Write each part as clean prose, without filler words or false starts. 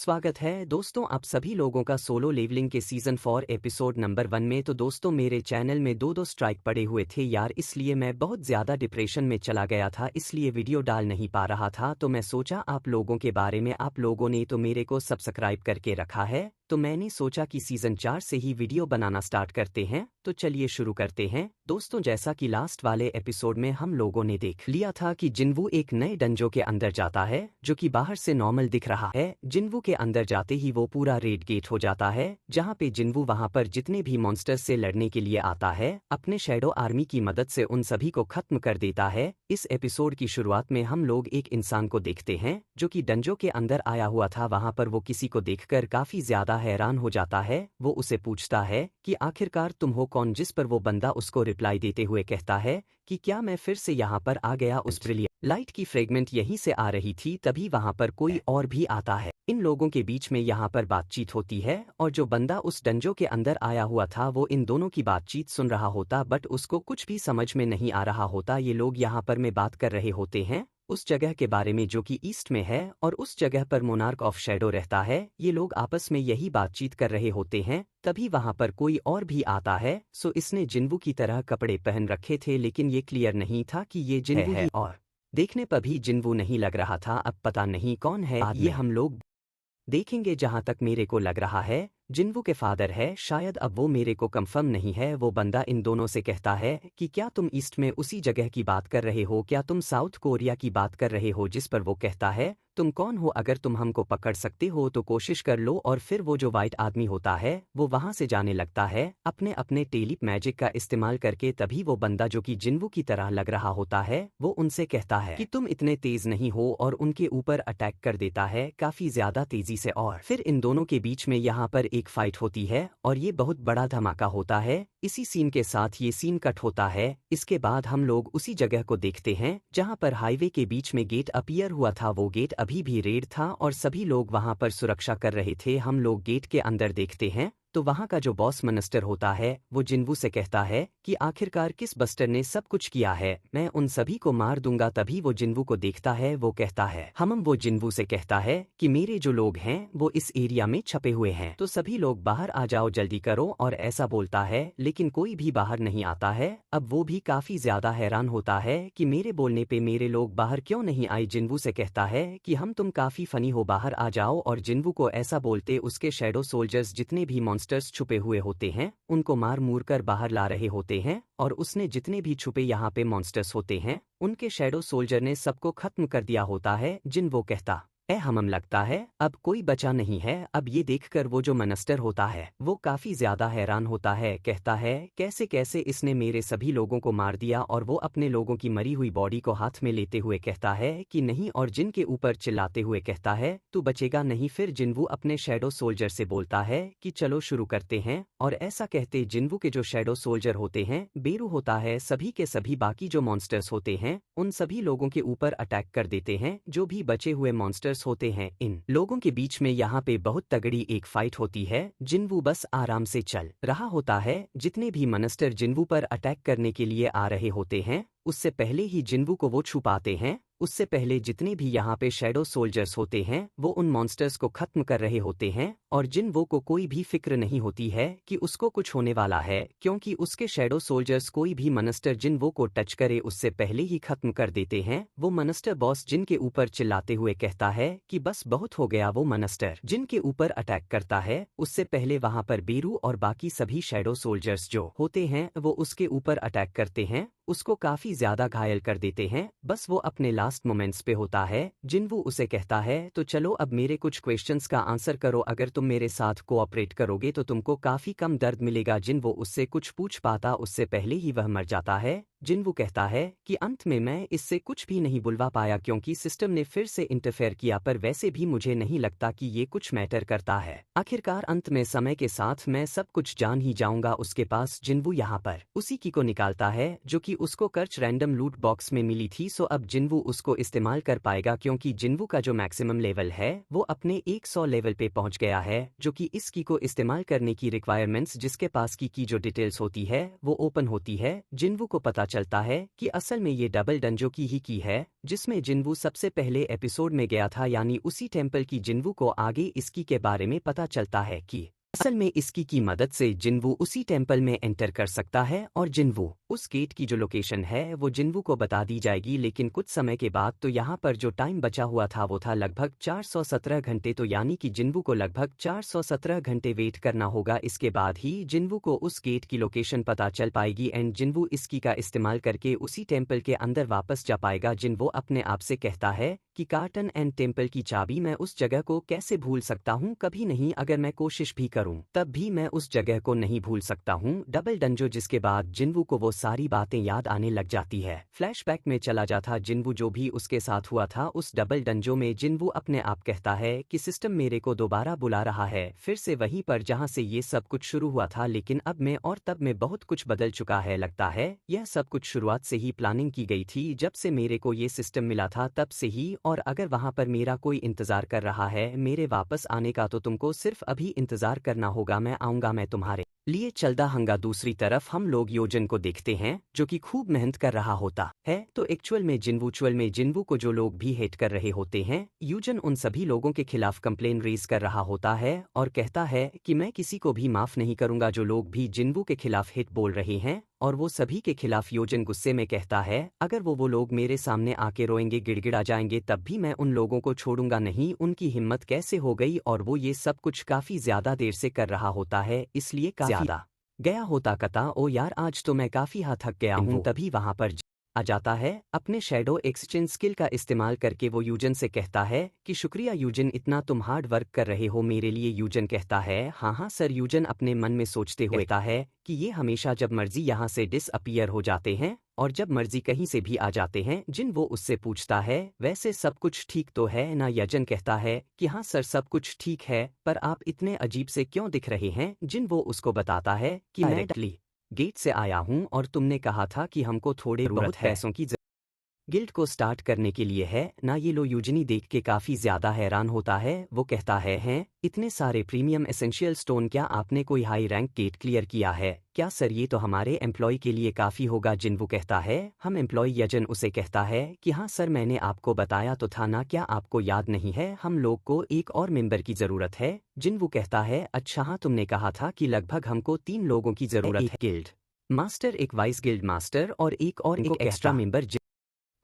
स्वागत है दोस्तों आप सभी लोगों का सोलो लेवलिंग के सीजन 4 एपिसोड नंबर 1 में। तो दोस्तों मेरे चैनल में दो स्ट्राइक पड़े हुए थे यार, इसलिए मैं बहुत ज़्यादा डिप्रेशन में चला गया था, इसलिए वीडियो डाल नहीं पा रहा था। तो मैं सोचा आप लोगों के बारे में, आप लोगों ने तो मेरे को सब्सक्राइब करके रखा है, तो मैंने सोचा कि सीजन 4 से ही वीडियो बनाना स्टार्ट करते हैं। तो चलिए शुरू करते हैं दोस्तों। जैसा कि लास्ट वाले एपिसोड में हम लोगों ने देख लिया था कि जिन्वू एक नए डंजो के अंदर जाता है जो कि बाहर से नॉर्मल दिख रहा है। जिन्वू के अंदर जाते ही वो पूरा रेड गेट हो जाता है, जहाँ पे जिन्वू वहाँ पर जितने भी मॉन्स्टर्स से लड़ने के लिए आता है अपने शैडो आर्मी की मदद से उन सभी को खत्म कर देता है। इस एपिसोड की शुरुआत में हम लोग एक इंसान को देखते हैं जो कि डंजो के अंदर आया हुआ था। वहाँ पर वो किसी को देखकर काफी ज्यादा हैरान हो जाता है। वो उसे पूछता है कि आखिरकार तुम हो कौन, जिस पर वो बंदा उसको रिप्लाई देते हुए कहता है कि क्या मैं फिर से यहाँ पर आ गया। उस ब्रिलियंट लाइट की फ्रेगमेंट यहीं से आ रही थी, तभी वहाँ पर कोई और भी आता है। इन लोगों के बीच में यहाँ पर बातचीत होती है और जो बंदा उस डंजो के अंदर आया हुआ था वो इन दोनों की बातचीत सुन रहा होता, बट उसको कुछ भी समझ में नहीं आ रहा होता। ये लोग यहाँ पर में बात कर रहे होते हैं उस जगह के बारे में जो कि ईस्ट में है और उस जगह पर मोनार्क ऑफ शैडो रहता है। ये लोग आपस में यही बातचीत कर रहे होते हैं, तभी वहां पर कोई और भी आता है। सो इसने जिन्वू की तरह कपड़े पहन रखे थे, लेकिन ये क्लियर नहीं था कि ये जिन्वू है और देखने पर भी जिन्वू नहीं लग रहा था। अब पता नहीं कौन है, ये हम लोग देखेंगे। जहां तक मेरे को लग रहा है जिन्वू के फादर है शायद, अब वो मेरे को कंफर्म नहीं है। वो बंदा इन दोनों से कहता है कि क्या तुम ईस्ट में उसी जगह की बात कर रहे हो, क्या तुम साउथ कोरिया की बात कर रहे हो। जिस पर वो कहता है तुम कौन हो, अगर तुम हमको पकड़ सकते हो तो कोशिश कर लो। और फिर वो जो वाइट आदमी होता है वो वहां से जाने लगता है अपने अपने टेलीप मैजिक का इस्तेमाल करके। तभी वो बंदा जो कि जिन्वू की तरह लग रहा होता है वो उनसे कहता है कि तुम इतने तेज नहीं हो और उनके ऊपर अटैक कर देता है काफी ज्यादा तेजी से। और फिर इन दोनों के बीच में यहाँ पर एक फाइट होती है और ये बहुत बड़ा धमाका होता है। इसी सीन के साथ ये सीन कट होता है। इसके बाद हम लोग उसी जगह को देखते हैं जहां पर हाईवे के बीच में गेट अपीयर हुआ था। वो गेट अभी भी रेड था और सभी लोग वहां पर सुरक्षा कर रहे थे। हम लोग गेट के अंदर देखते हैं तो वहां का जो बॉस मिनिस्टर होता है वो जिन्वू से कहता है कि आखिरकार किस बस्टर ने सब कुछ किया है, मैं उन सभी को मार दूंगा। तभी वो जिन्वू को देखता है, वो कहता है हम वो जिन्वू से कहता है कि मेरे जो लोग हैं वो इस एरिया में छपे हुए हैं, तो सभी लोग बाहर आ जाओ, जल्दी करो। और ऐसा बोलता है लेकिन कोई भी बाहर नहीं आता है। अब वो भी काफी ज्यादा हैरान होता है कि मेरे बोलने पे मेरे लोग बाहर क्यों नहीं आए। जिन्वू से कहता है कि हम तुम काफी फनी हो, बाहर आ जाओ। और जिन्वू को ऐसा बोलते उसके शैडो सोल्जर्स जितने भी मॉन्स्टर्स छुपे हुए होते हैं उनको मार मूर कर बाहर ला रहे होते हैं। और उसने जितने भी छुपे यहाँ पे मॉन्स्टर्स होते हैं उनके शैडो सोल्जर ने सबको खत्म कर दिया होता है। जिन्वू कहता हमम लगता है अब कोई बचा नहीं है। अब ये देखकर वो जो मिनिस्टर होता है वो काफी ज्यादा हैरान होता है, कहता है कैसे कैसे इसने मेरे सभी लोगों को मार दिया। और वो अपने लोगों की मरी हुई बॉडी को हाथ में लेते हुए कहता है कि नहीं, और जिन के ऊपर चिल्लाते हुए कहता है तू बचेगा नहीं। फिर जिन्वू अपने शैडो सोल्जर से बोलता है कि चलो शुरू करते हैं। और ऐसा कहते जिन्वू के जो शैडो सोल्जर होते हैं बेरू होता है, सभी के सभी बाकी जो मॉन्स्टर्स होते हैं उन सभी लोगों के ऊपर अटैक कर देते हैं। जो भी बचे हुए मॉन्स्टर्स होते हैं इन लोगों के बीच में यहाँ पे बहुत तगड़ी एक फाइट होती है। जिन्वू बस आराम से चल रहा होता है। जितने भी मॉन्स्टर जिन्वू पर अटैक करने के लिए आ रहे होते हैं उससे पहले ही जिन्वू को वो छुपाते हैं। उससे पहले जितने भी यहाँ पे शैडो सोल्जर्स होते हैं वो उन मॉन्स्टर्स को खत्म कर रहे होते हैं। और जिन्वू को कोई भी फिक्र नहीं होती है कि उसको कुछ होने वाला है, क्योंकि उसके शैडो सोल्जर्स कोई भी मॉन्स्टर जिन्वू को टच करे उससे पहले ही खत्म कर देते हैं। वो मॉन्स्टर बॉस जिन के ऊपर चिल्लाते हुए कहता है कि बस बहुत हो गया। वो मॉन्स्टर जिन के ऊपर अटैक करता है उससे पहले वहां पर बेरू और बाकी सभी शैडो सोल्जर्स जो होते हैं वो उसके ऊपर अटैक करते हैं, उसको काफी ज्यादा घायल कर देते हैं। बस वो अपने लास्ट मोमेंट्स पे होता है। जिन्वू उसे कहता है तो चलो अब मेरे कुछ क्वेश्चंस का आंसर करो, अगर तुम मेरे साथ कोऑपरेट करोगे तो तुमको काफी कम दर्द मिलेगा। जिन्वू उससे कुछ पूछ पाता उससे पहले ही वह मर जाता है। जिन्वू कहता है कि अंत में मैं इससे कुछ भी नहीं बुलवा पाया क्योंकि सिस्टम ने फिर से इंटरफेयर किया, पर वैसे भी मुझे नहीं लगता कि ये कुछ मैटर करता है। आखिरकार अंत में समय के साथ मैं सब कुछ जान ही जाऊंगा उसके पास। जिन्वू यहाँ पर उसी की को निकालता है जो कि उसको कर्च रैंडम लूट बॉक्स में मिली थी। सो अब जिन्वू उसको इस्तेमाल कर पाएगा क्योंकि जिन्वू का जो मैक्सिमम लेवल है वो अपने 100 लेवल पे पहुंच गया है, जो कि इस की को इस्तेमाल करने की रिक्वायरमेंट्स जिसके पास की जो डिटेल्स होती है वो ओपन होती है। जिन्वू को पता चलता है कि असल में ये डबल डंजो की है, जिसमें जिन्वू सबसे पहले एपिसोड में गया था, यानी उसी टेम्पल की जिन्वू को आगे इसकी के बारे में पता चलता है कि असल में इसकी की मदद से जिन्वू उसी टेम्पल में एंटर कर सकता है और जिन्वू उस गेट की जो लोकेशन है वो जिन्वू को बता दी जाएगी। लेकिन कुछ समय के बाद तो यहाँ पर जो टाइम बचा हुआ था वो था लगभग 417 घंटे, तो यानी कि जिन्वू को लगभग 417 घंटे वेट करना होगा। इसके बाद ही जिन्वू को उस गेट की लोकेशन पता चल पाएगी एंड जिन्वू इसकी का इस्तेमाल करके उसी टेम्पल के अंदर वापस जा पाएगा। जिन्वू अपने आप से कहता है कि कार्टन एंड टेम्पल की चाबी मैं उस जगह को कैसे भूल सकता हूँ, कभी नहीं, अगर मैं कोशिश भी करूँ तब भी मैं उस जगह को नहीं भूल सकता हूँ। डबल डंजो, जिसके बाद जिन्वू को वो सारी बातें याद आने लग जाती है। फ्लैशबैक में चला जाता जिन्वू, जो भी उसके साथ हुआ था उस डबल डंजो में जिन्वू अपने आप कहता है कि सिस्टम मेरे को दोबारा बुला रहा है, फिर से वहीं पर जहाँ से ये सब कुछ शुरू हुआ था, लेकिन अब मैं और तब में बहुत कुछ बदल चुका है। लगता है यह सब कुछ शुरुआत से ही प्लानिंग की गई थी, जब से मेरे को ये सिस्टम मिला था तब से ही, और अगर वहाँ पर मेरा कोई इंतजार कर रहा है मेरे वापस आने का तो तुमको सिर्फ अभी इंतजार करना होगा, मैं आऊँगा, मैं तुम्हारे लिए चलदा हंगा। दूसरी तरफ हम लोग योजन को देखते हैं जो कि खूब मेहनत कर रहा होता है। तो एक्चुअल में जिन्वू को जो लोग भी हेट कर रहे होते हैं, यूजन उन सभी लोगों के खिलाफ कंप्लेन रेज कर रहा होता है और कहता है कि मैं किसी को भी माफ नहीं करूंगा जो लोग भी जिन्वू के खिलाफ हिट बोल रहे हैं, और वो सभी के खिलाफ योजन गुस्से में कहता है अगर वो लोग मेरे सामने आके रोएंगे, गिड़गिड़ा जाएंगे, तब भी मैं उन लोगों को छोड़ूंगा नहीं। उनकी हिम्मत कैसे हो गई, और वो ये सब कुछ काफी ज्यादा देर से कर रहा होता है, इसलिए काफी ज्यादा गया होता कता ओ यार आज तो मैं काफी थक गया हूँ। तभी वहां पर आ जाता है। अपने शैडो एक्सचेंज स्किल का इस्तेमाल करके वो यूजन से कहता है कि शुक्रिया यूजन, इतना तुम हार्ड वर्क कर रहे हो मेरे लिए। यूजन कहता है हाँ हाँ सर। यूजन अपने मन में सोचते हुए कहता है कि ये हमेशा जब मर्जी यहाँ से डिसअपियर हो जाते हैं और जब मर्जी कहीं से भी आ जाते हैं। जिन वो उससे पूछता है वैसे सब कुछ ठीक तो है ना? यजन कहता है कि हाँ सर सब कुछ ठीक है, पर आप इतने अजीब से क्यों दिख रहे हैं? जिन वो उसको बताता है कि मैं डायरेक्टली गेट से आया हूँ और तुमने कहा था कि हमको थोड़े बहुत पैसों की गिल्ड को स्टार्ट करने के लिए है ना। ये लो यूजनी देख के काफी ज्यादा हैरान होता है। वो कहता है हैं इतने सारे प्रीमियम एसेंशियल स्टोन, क्या आपने कोई हाई रैंक गेट क्लियर किया है क्या सर? ये तो हमारे एम्प्लॉय के लिए काफी होगा। जिन्वू कहता है हम एम्प्लॉय? यजन उसे कहता है कि हाँ सर मैंने आपको बताया तो था ना, क्या आपको याद नहीं है? हम लोग को एक और मेंबर की जरूरत है। जिन्वू कहता है अच्छा हाँ, तुमने कहा था कि लगभग हमको 3 लोगों की जरूरत है, गिल्ड मास्टर, एक वाइस गिल्ड मास्टर और एक एक्स्ट्रा मेंबर।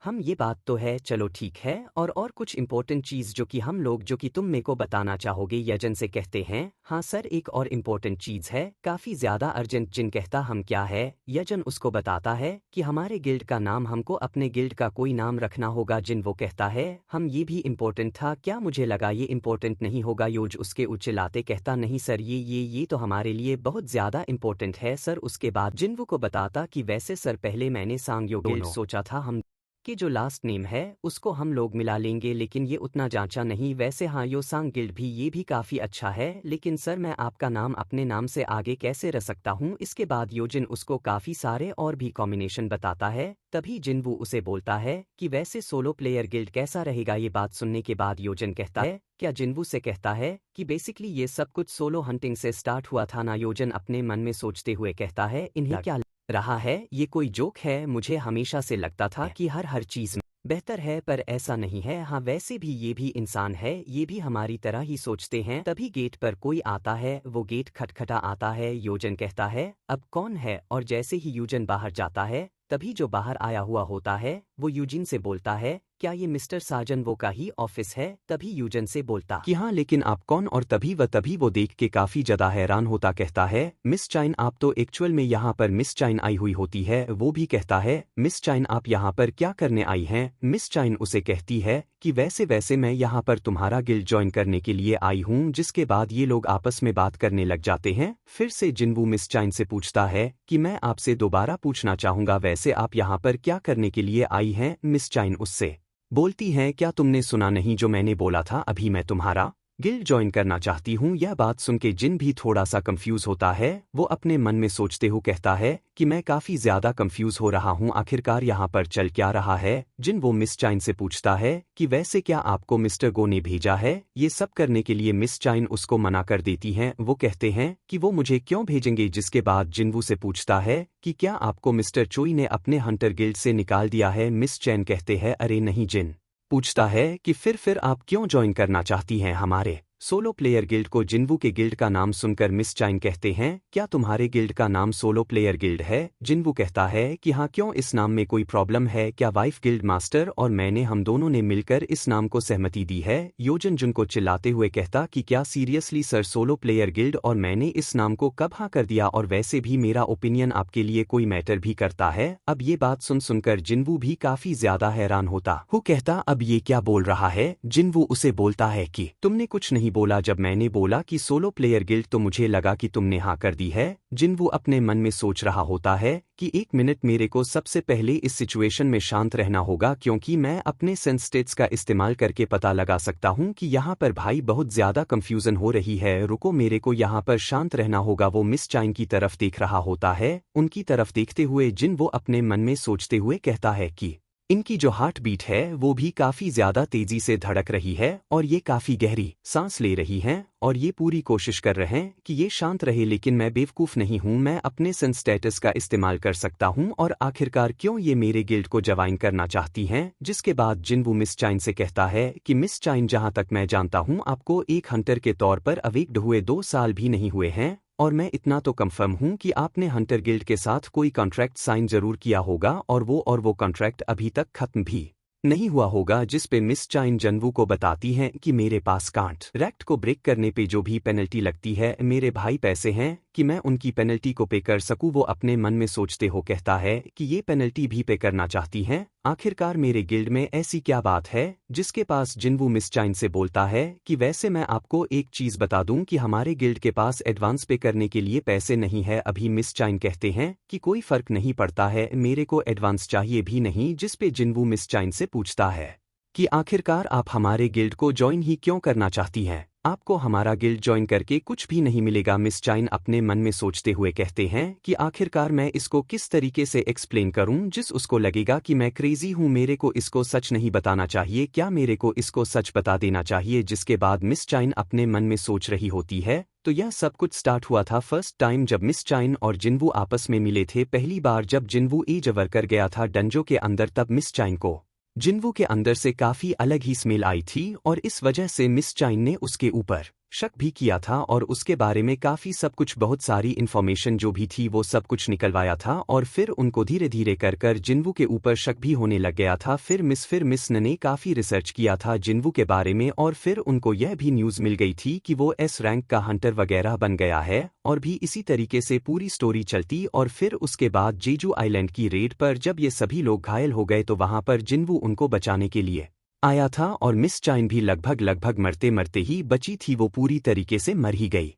हम ये बात तो है, चलो ठीक है, और कुछ इंपॉर्टेंट चीज़ जो कि हम लोग जो कि तुम मेरे को बताना चाहोगे? यजन से कहते हैं हाँ सर एक और इम्पोर्टेंट चीज़ है, काफ़ी ज़्यादा अर्जेंट। जिन कहता हम क्या है? यजन उसको बताता है कि हमारे गिल्ड का नाम, हमको अपने गिल्ड का कोई नाम रखना होगा। जिन वो कहता है हम ये भी इम्पोर्टेंट था क्या? मुझे लगा ये इम्पोर्टेंट नहीं होगा। योज उसके उचिलाते कहता नहीं सर ये तो हमारे लिए बहुत ज़्यादा इम्पोर्टेंट है सर। उसके बाद जिन्वू को बताता कि वैसे सर पहले मैंने सांगयो गिल्ड सोचा था हम कि जो लास्ट नेम है उसको हम लोग मिला लेंगे, लेकिन ये उतना जांचा नहीं। वैसे हाँ यो सांग गिल्ड भी ये भी काफ़ी अच्छा है, लेकिन सर मैं आपका नाम अपने नाम से आगे कैसे रख सकता हूँ? इसके बाद योजिन उसको काफ़ी सारे और भी कॉम्बिनेशन बताता है। तभी जिन्वू उसे बोलता है कि वैसे सोलो प्लेयर गिल्ड कैसा रहेगा? ये बात सुनने के बाद योजन कहता है क्या? जिन्वू से कहता है कि बेसिकली ये सब कुछ सोलो हंटिंग से स्टार्ट हुआ था ना। योजन अपने मन में सोचते हुए कहता है इन्हें क्या रहा है, ये कोई जोक है? मुझे हमेशा से लगता था कि हर चीज़ में बेहतर है, पर ऐसा नहीं है। हाँ वैसे भी ये भी इंसान है, ये भी हमारी तरह ही सोचते हैं। तभी गेट पर कोई आता है, वो गेट खटखटा आता है। योजन कहता है अब कौन है? और जैसे ही यूजन बाहर जाता है तभी जो बाहर आया हुआ होता है वो यूजिन से बोलता है क्या ये मिस्टर साजन वो का ही ऑफिस है? तभी यूजन से बोलता कि हाँ लेकिन आप कौन? और तभी वो देख के काफी ज्यादा हैरान होता। कहता है मिस चाइन आप तो एक्चुअल में यहाँ पर मिस चाइन आई हुई होती है। वो भी कहता है मिस चाइन आप यहाँ पर क्या करने आई हैं? मिस चाइन उसे कहती है कि वैसे मैं यहाँ पर तुम्हारा गिल्ड ज्वाइन करने के लिए आई हूँ। जिसके बाद ये लोग आपस में बात करने लग जाते हैं। फिर से जिन्वू मिस चाइन से पूछता है कि मैं आपसे दोबारा पूछना चाहूंगा वैसे आप यहाँ पर क्या करने के लिए आई हैं? मिस चाइन उससे बोलती हैं क्या तुमने सुना नहीं जो मैंने बोला था? अभी मैं तुम्हारा गिल्ड ज्वाइन करना चाहती हूँ। यह बात सुन के जिन भी थोड़ा सा कंफ्यूज होता है। वो अपने मन में सोचते हुए कहता है कि मैं काफी ज्यादा कंफ्यूज हो रहा हूँ, आखिरकार यहाँ पर चल क्या रहा है। जिन वो मिस चाइन से पूछता है कि वैसे क्या आपको मिस्टर गो ने भेजा है ये सब करने के लिए। मिस चाइन उसको मना कर देती हैं। वो कहते हैं कि वो मुझे क्यों भेजेंगे। जिसके बाद जिनवू से पूछता है कि क्या आपको मिस्टर चोई ने अपने हंटर गिल्ड से निकाल दिया है। मिस चैन कहते हैं अरे नहीं। जिन पूछता है कि फिर आप क्यों ज्वाइन करना चाहती हैं हमारे सोलो प्लेयर गिल्ड को। जिनवू के गिल्ड का नाम सुनकर मिस चाइन कहते हैं क्या तुम्हारे गिल्ड का नाम सोलो प्लेयर गिल्ड है। जिनवू कहता है कि हाँ, क्यों इस नाम में कोई प्रॉब्लम है क्या। वाइफ गिल्ड मास्टर और मैंने हम दोनों ने मिलकर इस नाम को सहमति दी है। योजन जुन को चिल्लाते हुए कहता कि क्या seriously sir, solo player guild और मैंने इस नाम को कब हाँ कर दिया, और वैसे भी मेरा ओपिनियन आपके लिए कोई मैटर भी करता है। अब ये बात सुनकर जिनवू भी काफी ज्यादा हैरान होता हूँ। कहता अब ये क्या बोल रहा है। जिनवू उसे बोलता है कि तुमने कुछ नहीं बोला जब मैंने बोला कि सोलो प्लेयर गिल्ड तो मुझे लगा कि तुमने हाँ कर दी है। जिनवू अपने मन में सोच रहा होता है कि एक मिनट, मेरे को सबसे पहले इस सिचुएशन में शांत रहना होगा क्योंकि मैं अपने सेंस स्टेट्स का इस्तेमाल करके पता लगा सकता हूँ कि यहाँ पर भाई बहुत ज्यादा कंफ्यूजन हो रही है। रुको, मेरे को यहाँ पर शांत रहना होगा। वो मिस चाइन की तरफ देख रहा होता है। उनकी तरफ देखते हुए जिनवू अपने मन में सोचते हुए कहता है कि इनकी जो हार्ट बीट है वो भी काफी ज्यादा तेजी से धड़क रही है और ये काफी गहरी सांस ले रही हैं और ये पूरी कोशिश कर रहे हैं कि ये शांत रहे। लेकिन मैं बेवकूफ नहीं हूं, मैं अपने सेंस स्टेटस का इस्तेमाल कर सकता हूं और आखिरकार क्यों ये मेरे गिल्ड को ज्वाइन करना चाहती हैं। जिसके बाद जिनवू मिस चाइन से कहता है कि मिस चाइन, जहां तक मैं जानता हूं आपको एक हंटर के तौर पर अवेक्ड हुए 2 साल भी नहीं हुए हैं, और मैं इतना तो कंफर्म हूं कि आपने हंटर गिल्ड के साथ कोई कॉन्ट्रैक्ट साइन जरूर किया होगा और वो कॉन्ट्रैक्ट अभी तक खत्म भी नहीं हुआ होगा। जिस पे मिस चाइन जिनवू को बताती हैं कि मेरे पास कॉन्ट्रैक्ट को ब्रेक करने पे जो भी पेनल्टी लगती है, मेरे भाई पैसे हैं कि मैं उनकी पेनल्टी को पे कर सकूं। वो अपने मन में सोचते हो कहता है कि ये पेनल्टी भी पे करना चाहती हैं। आखिरकार मेरे गिल्ड में ऐसी क्या बात है। जिसके पास जिनवू मिस चाइन से बोलता है कि वैसे मैं आपको एक चीज बता दूं कि हमारे गिल्ड के पास एडवांस पे करने के लिए पैसे नहीं है अभी। मिस चाइन कहते हैं कि कोई फर्क नहीं पड़ता है, मेरे को एडवांस चाहिए भी नहीं। जिस पे जिनवू मिस चाइन से पूछता है कि आखिरकार आप हमारे गिल्ड को ज्वाइन ही क्यों करना चाहती हैं, आपको हमारा गिल्ड ज्वाइन करके कुछ भी नहीं मिलेगा। मिस चाइन अपने मन में सोचते हुए कहते हैं कि आखिरकार मैं इसको किस तरीके से एक्सप्लेन करूं जिस उसको लगेगा कि मैं क्रेजी हूं। मेरे को इसको सच नहीं बताना चाहिए क्या, मेरे को इसको सच बता देना चाहिए। जिसके बाद मिस चाइन अपने मन में सोच रही होती है। तो यह सब कुछ स्टार्ट हुआ था फर्स्ट टाइम जब मिस चाइन और जिनवू आपस में मिले थे। पहली बार जब जिनवू एजवर कर गया था डंजो के अंदर, तब मिस चाइन को जिनवू के अंदर से काफी अलग ही स्मेल आई थी और इस वजह से मिस चाइन ने उसके ऊपर शक भी किया था और उसके बारे में काफी सब कुछ, बहुत सारी इन्फॉर्मेशन जो भी थी वो सब कुछ निकलवाया था। और फिर उनको धीरे धीरे कर जिनवू के ऊपर शक भी होने लग गया था। फिर मिस ने काफी रिसर्च किया था जिनवू के बारे में और फिर उनको यह भी न्यूज मिल गई थी कि वो एस रैंक का हंटर वगैरह बन गया है। और भी इसी तरीके से पूरी स्टोरी चलती और फिर उसके बाद जेजू आइलैंड की रेड पर जब ये सभी लोग घायल हो गए तो वहां पर जिनवू उनको बचाने के लिए आया था और मिस चाइन भी लगभग मरते मरते ही बची थी। वो पूरी तरीके से मर ही गई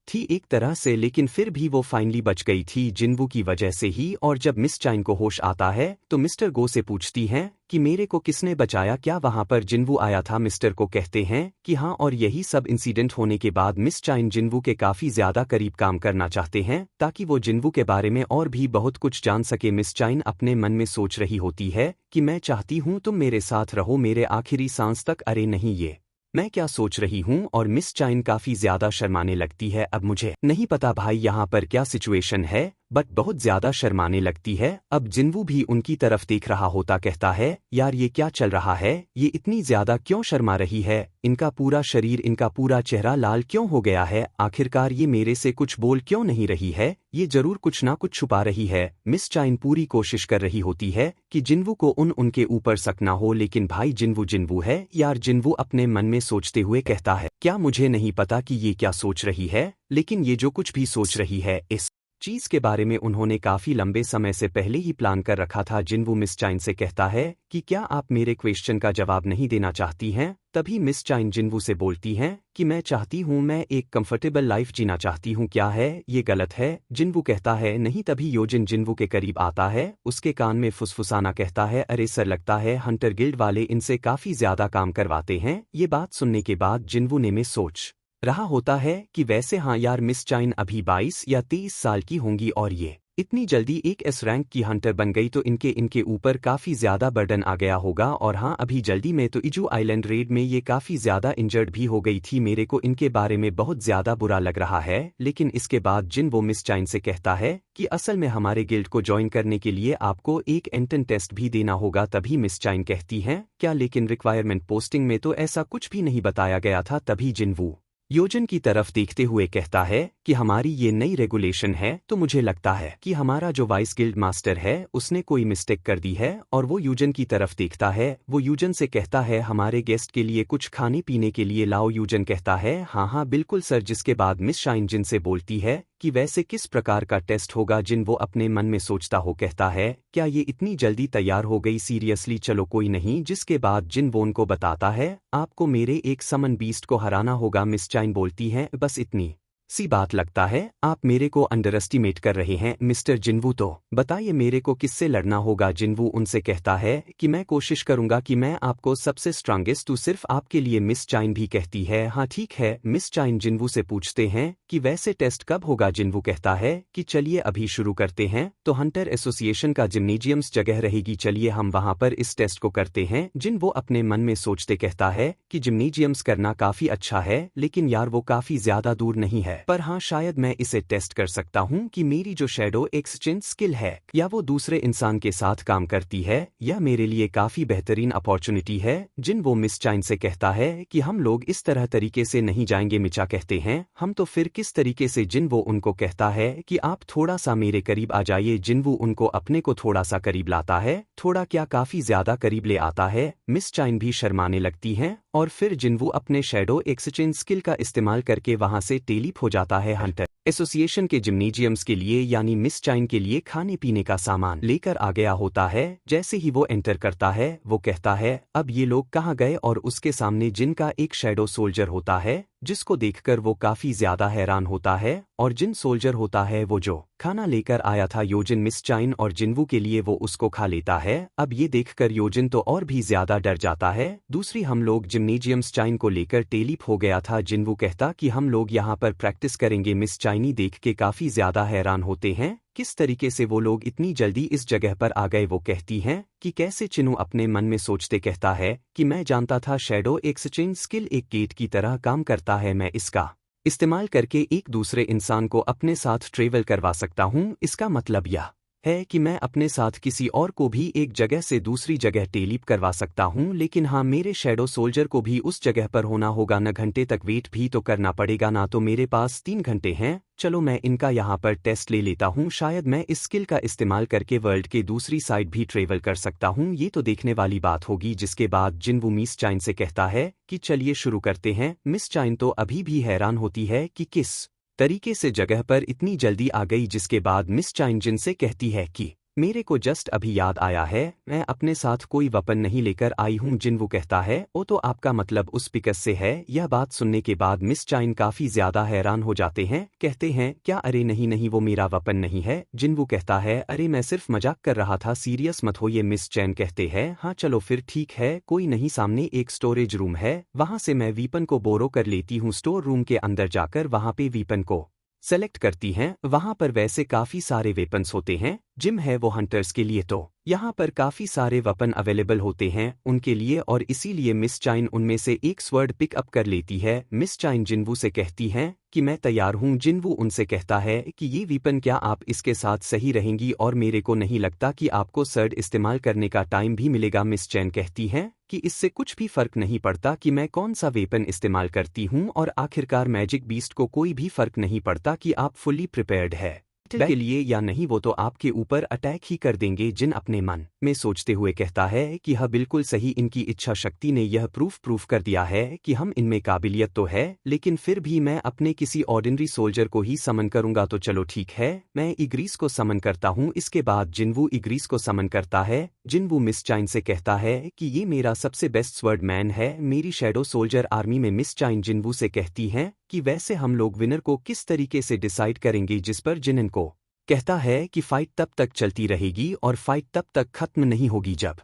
थी एक तरह से, लेकिन फिर भी वो फाइनली बच गई थी जिनवू की वजह से ही। और जब मिस चाइन को होश आता है तो मिस्टर गो से पूछती हैं कि मेरे को किसने बचाया, क्या वहां पर जिनवू आया था। मिस्टर को कहते हैं कि हाँ, और यही सब इंसिडेंट होने के बाद मिस चाइन जिनवू के काफी ज्यादा करीब काम करना चाहते हैं ताकि वो जिनवू के बारे में और भी बहुत कुछ जान सके। मिस चाइन अपने मन में सोच रही होती है कि मैं चाहती हूँ तुम मेरे साथ रहो मेरे आखिरी सांस तक। अरे नहीं, ये मैं क्या सोच रही हूँ। और मिस चाइन काफी ज्यादा शर्माने लगती है। अब मुझे नहीं पता भाई यहाँ पर क्या सिचुएशन है, बट बहुत ज्यादा शर्माने लगती है। अब जिनवू भी उनकी तरफ देख रहा होता, कहता है यार ये क्या चल रहा है, ये इतनी ज्यादा क्यों शर्मा रही है, इनका पूरा शरीर, इनका पूरा चेहरा लाल क्यों हो गया है, आखिरकार ये मेरे से कुछ बोल क्यों नहीं रही है, ये जरूर कुछ ना कुछ छुपा रही है। मिस चाइन पूरी कोशिश कर रही होती है कि जिनवू को उनके ऊपर शक ना हो, लेकिन भाई जिनवू है यार। जिनवू अपने मन में सोचते हुए कहता है क्या मुझे नहीं पता कि ये क्या सोच रही है, लेकिन ये जो कुछ भी सोच रही है इस चीज़ के बारे में उन्होंने काफ़ी लंबे समय से पहले ही प्लान कर रखा था। जिनवू मिस चाइन से कहता है कि क्या आप मेरे क्वेश्चन का जवाब नहीं देना चाहती हैं? तभी मिस चाइन जिनवू से बोलती हैं कि मैं चाहती हूँ, मैं एक कंफर्टेबल लाइफ जीना चाहती हूँ। क्या है ये गलत है? जिनवू कहता है नहीं। तभी योजिन जिनवू के करीब आता है, उसके कान में फुसफुसाना कहता है अरे सर, लगता है हंटर गिल्ड वाले इनसे काफ़ी ज़्यादा काम करवाते हैं। ये बात सुनने के बाद जिनवू ने में सोच रहा होता है कि वैसे हाँ यार, मिस चाइन अभी 22 या 23 साल की होंगी और ये इतनी जल्दी एक एस रैंक की हंटर बन गई तो इनके ऊपर काफ़ी ज़्यादा बर्डन आ गया होगा। और हाँ, अभी जल्दी में तो इजू आइलैंड रेड में ये काफ़ी ज़्यादा इंजर्ड भी हो गई थी। मेरे को इनके बारे में बहुत ज़्यादा बुरा लग रहा है। लेकिन इसके बाद जिन वो मिस चाइन से कहता है कि असल में हमारे गिल्ड को ज्वाइन करने के लिए आपको एक एंट्रेंस टेस्ट भी देना होगा। तभी मिस चाइन कहती हैं क्या, लेकिन रिक्वायरमेंट पोस्टिंग में तो ऐसा कुछ भी नहीं बताया गया था। तभी जिनवू योजन की तरफ देखते हुए कहता है कि हमारी ये नई रेगुलेशन है, तो मुझे लगता है कि हमारा जो वाइस गिल्ड मास्टर है उसने कोई मिस्टेक कर दी है। और वो यूजन की तरफ देखता है। वो यूजन से कहता है हमारे गेस्ट के लिए कुछ खाने पीने के लिए लाओ। यूजन कहता है हाँ हाँ बिल्कुल सर। जिसके बाद मिस शाइन जिन से बोलती है कि वैसे किस प्रकार का टेस्ट होगा। जिन वो अपने मन में सोचता हो कहता है क्या ये इतनी जल्दी तैयार हो गई, सीरियसली, चलो कोई नहीं। जिसके बाद जिन वो उनको बताता है आपको मेरे एक समन बीस्ट को हराना होगा। मिस चाइन बोलती हैं बस इतनी सी बात, लगता है आप मेरे को अंडर एस्टिमेट कर रहे हैं मिस्टर जिनवू, तो बताइए मेरे को किससे लड़ना होगा। जिनवू उनसे कहता है कि मैं कोशिश करूंगा कि मैं आपको सबसे स्ट्रांगेस्ट हूँ सिर्फ आपके लिए। मिस चाइन भी कहती है हाँ ठीक है। मिस चाइन जिनवू से पूछते हैं कि वैसे टेस्ट कब होगा। जिनवू कहता है कि चलिए अभी शुरू करते हैं, तो हंटर एसोसिएशन का जिम्नेजियम्स जगह रहेगी, चलिए हम वहां पर इस टेस्ट को करते हैं। जिन वो अपने मन में सोचते कहता है कि जिम्नेजियम्स करना काफी अच्छा है, लेकिन यार वो काफी ज्यादा दूर नहीं है, पर हाँ शायद मैं इसे टेस्ट कर सकता हूँ कि मेरी जो शैडो एक्सचेंज स्किल है या वो दूसरे इंसान के साथ काम करती है। यह मेरे लिए काफी बेहतरीन अपॉर्चुनिटी है। जिन वो मिस चाइन से कहता है कि हम लोग इस तरह तरीके से नहीं जाएंगे। मिचा कहते हैं हम तो फिर किस तरीके से। जिन वो उनको कहता है कि आप थोड़ा सा मेरे करीब आ जाइए। जिनवू उनको अपने को थोड़ा सा करीब लाता है, थोड़ा क्या काफी ज्यादा करीब ले आता है। मिस चाइन भी शर्माने लगती हैं और फिर जिनवू अपने शैडो एक्सचेंज स्किल का इस्तेमाल करके वहां से टेलीप हो जाता है हंटर एसोसिएशन के जिम्नेजियम्स के लिए, यानी मिस चाइन के लिए खाने पीने का सामान लेकर आ गया होता है। जैसे ही वो एंटर करता है वो कहता है अब ये लोग कहाँ गए, और उसके सामने जिन का एक शैडो सोल्जर होता है जिसको देखकर वो काफी ज्यादा हैरान होता है। और जिन सोल्जर होता है वो जो खाना लेकर आया था योजिन मिस चाइन और जिनवू के लिए, वो उसको खा लेता है। अब ये देखकर योजिन तो और भी ज्यादा डर जाता है। दूसरी हम लोग जिम्नेजियम्स चाइन को लेकर टेलीप हो गया था। जिनवू कहता कि हम लोग यहाँ पर प्रैक्टिस करेंगे। मिस चाइनी देख के काफी ज्यादा हैरान होते हैं किस तरीके से वो लोग इतनी जल्दी इस जगह पर आ गए। वो कहती हैं कि कैसे। चिनू अपने मन में सोचते कहता है कि मैं जानता था शैडो एक्सचेंज स्किल एक गेट की तरह काम करता है, मैं इसका इस्तेमाल करके एक दूसरे इंसान को अपने साथ ट्रेवल करवा सकता हूँ। इसका मतलब यह है कि मैं अपने साथ किसी और को भी एक जगह से दूसरी जगह टेलीप करवा सकता हूँ। लेकिन हाँ, मेरे शैडो सोल्जर को भी उस जगह पर होना होगा, न घंटे तक वेट भी तो करना पड़ेगा, ना तो मेरे पास 3 घंटे हैं। चलो मैं इनका यहाँ पर टेस्ट ले लेता हूँ, शायद मैं इस स्किल का इस्तेमाल करके वर्ल्ड के दूसरी साइड भी ट्रेवल कर सकता हूँ। ये तो देखने वाली बात होगी। जिसके बाद जिनवू मिस चाइन से कहता है कि चलिए शुरू करते हैं। मिस चाइन तो अभी भी हैरान होती है कि किस तरीके से जगह पर इतनी जल्दी आ गई। जिसके बाद मिस चाइन जिन से कहती है कि मेरे को जस्ट अभी याद आया है, मैं अपने साथ कोई वेपन नहीं लेकर आई हूँ। जिनवू कहता है ओ तो आपका मतलब उस पिकस से है। यह बात सुनने के बाद मिस चाइन काफी ज्यादा हैरान हो जाते हैं, कहते हैं क्या, अरे नहीं नहीं वो मेरा वेपन नहीं है। जिनवू कहता है अरे मैं सिर्फ मजाक कर रहा था, सीरियस मत हो। ये मिस चाइन कहते हैं हाँ चलो फिर ठीक है, कोई नहीं, सामने एक स्टोरेज रूम है, वहां से मैं वीपन को बोरो कर लेती हूँ। स्टोर रूम के अंदर जाकर वहां पे वीपन को सेलेक्ट करती हैं। वहां पर वैसे काफी सारे वेपन्स होते हैं। जिम है वो हंटर्स के लिए, तो यहाँ पर काफी सारे वेपन अवेलेबल होते हैं उनके लिए, और इसीलिए मिस चाइन उनमें से एक स्वर्ड पिक अप कर लेती है। मिस चाइन जिनवू से कहती हैं कि मैं तैयार हूँ। जिनवू उनसे कहता है कि ये वीपन क्या आप इसके साथ सही रहेंगी, और मेरे को नहीं लगता कि आपको सर्ड इस्तेमाल करने का टाइम भी मिलेगा। मिस चाइन कहती हैं कि इससे कुछ भी फर्क नहीं पड़ता कि मैं कौन सा वेपन इस्तेमाल करती हूँ, और आखिरकार मैजिक बीस्ट को कोई भी फर्क नहीं पड़ता कि आप फुल्ली प्रिपेयर्ड है। के लिए या नहीं वो तो आपके ऊपर अटैक ही कर देंगे। जिन अपने मन में सोचते हुए कहता है कि हाँ बिल्कुल सही, इनकी इच्छा शक्ति ने यह प्रूफ कर दिया है कि हम इनमें काबिलियत तो है, लेकिन फिर भी मैं अपने किसी ऑर्डिनरी सोल्जर को ही समन करूंगा। तो चलो ठीक है, मैं इग्रीस को समन करता हूँ। इसके बाद जिनवू इग्रीस को समन करता है। जिनवू मिस चाइन से कहता है कि ये मेरा सबसे बेस्ट स्वर्ड मैन है, मेरी शैडो सोल्जर आर्मी में। मिस चाइन जिनवू से कहती हैं कि वैसे हम लोग विनर को किस तरीके से डिसाइड करेंगे, जिस पर जिनन को कहता है कि फाइट तब तक चलती रहेगी और फाइट तब तक खत्म नहीं होगी जब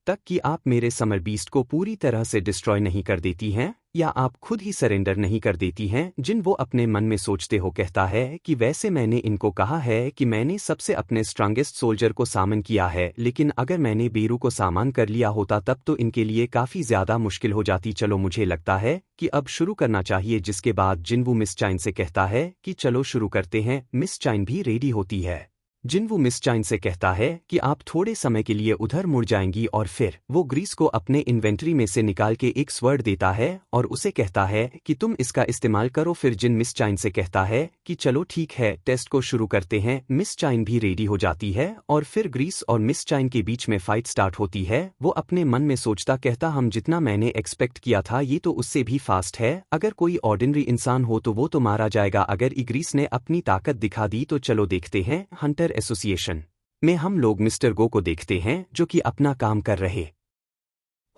तक कि आप मेरे समर बीस्ट को पूरी तरह से डिस्ट्रॉय नहीं कर देती हैं या आप खुद ही सरेंडर नहीं कर देती हैं। जिन वो अपने मन में सोचते हो कहता है कि वैसे मैंने इनको कहा है कि मैंने सबसे अपने स्ट्रांगेस्ट सोल्जर को सामन किया है, लेकिन अगर मैंने बेरू को सामान कर लिया होता तब तो इनके लिए काफ़ी ज़्यादा मुश्किल हो जाती। चलो मुझे लगता है कि अब शुरू करना चाहिए। जिसके बाद जिनवू मिस चाइन से कहता है कि चलो शुरू करते हैं। मिस चाइन भी रेडी होती है। जिनवू मिस चाइन से कहता है कि आप थोड़े समय के लिए उधर मुड़ जाएंगी और फिर वो ग्रीस को अपने इन्वेंट्री में से निकाल के एक स्वर्ड देता है और उसे कहता है कि तुम इसका इस्तेमाल करो। फिर जिन मिस चाइन से कहता है कि चलो ठीक है, टेस्ट को शुरू करते हैं। मिस चाइन भी रेडी हो जाती है और फिर ग्रीस और मिस चाइन के बीच में फाइट स्टार्ट होती है। वो अपने मन में सोचता कहता हम जितना मैंने एक्सपेक्ट किया था ये तो उससे भी फास्ट है। अगर कोई ऑर्डिनरी इंसान हो तो वो तो मारा जाएगा। अगर इग्रीस ने अपनी ताकत दिखा दी तो चलो देखते हैं। हंटर एसोसिएशन में हम लोग मिस्टर गो को देखते हैं जो कि अपना काम कर रहे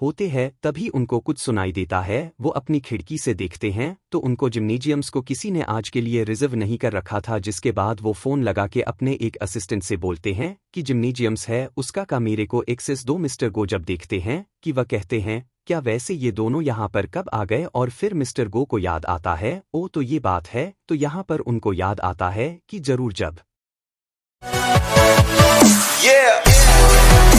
होते हैं। तभी उनको कुछ सुनाई देता है। वो अपनी खिड़की से देखते हैं तो उनको जिम्नेजियम्स को किसी ने आज के लिए रिजर्व नहीं कर रखा था। जिसके बाद वो फ़ोन लगा के अपने एक असिस्टेंट से बोलते हैं कि जिम्नेजियम्स है उसका का मेरे को एक्सेस दो। मिस्टर गो जब देखते हैं कि वह कहते हैं क्या वैसे ये दोनों यहाँ पर कब आ गए, और फिर मिस्टर गो को याद आता है ओ तो ये बात है। तो यहाँ पर उनको याद आता है कि जरूर जब Yeah.